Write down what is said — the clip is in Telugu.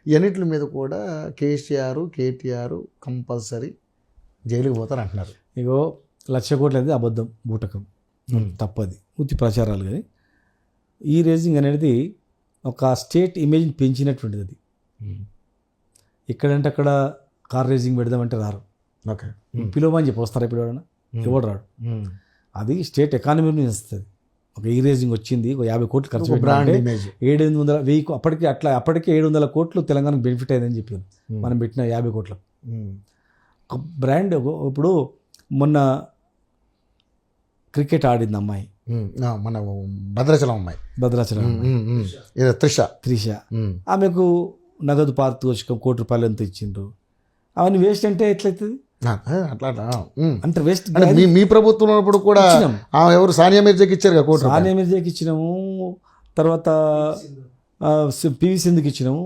ఇవన్నిటి మీద కూడా కేసీఆర్ కేటీఆర్ కంపల్సరీ జైలుకి పోతారు అంటున్నారు. ఇగో 1,00,000 కోట్లు అనేది అబద్ధం, బూటకం, తప్పది, ఉత్తి ప్రచారాలు. కానీ ఈ రేజింగ్ అనేది ఒక స్టేట్ ఇమేజ్ని పెంచినటువంటిది. అది ఎక్కడంటే అక్కడ కార్ రేజింగ్ పెడదామంటే రారు. ఓకే, పిలువమని చెప్పి వస్తారు ఇప్పుడు ఎవడన్నా, ఎవడు రాడు. అది స్టేట్ ఎకానమీని పెంచుతుంది. ఒక ఈ రేజింగ్ వచ్చింది, ఒక 50 కోట్లు ఖర్చు బ్రాండ్ పెట్టాలంటే ఇమేజ్ 700 1000 అప్పటికే 700 కోట్లు తెలంగాణకు బెనిఫిట్ అయిందని చెప్పారు. మనం పెట్టిన 50 కోట్ల ఒక బ్రాండ్. ఇప్పుడు మొన్న క్రికెట్ ఆడింది అమ్మాయి, మన భద్రాచలం అమ్మాయి, భద్రాచలం ఏదో త్రిష. ఆమెకు నగదు పారితోషికం ₹1,00,00,000 ఎంత ఇచ్చిండ్రు. అవన్నీ వేస్ట్ అంటే ఎట్లయితుంది? అట్లా అంటే వేస్ట్. అంటే మీ ప్రభుత్వం ఉన్నప్పుడు కూడా ఎవరు సానియా మిర్జాకి ఇచ్చారు కదా కోటి రూపాయలు. సానియా మిర్జాకి ఇచ్చినాము, తర్వాత పివి సింధుకి ఇచ్చినాము.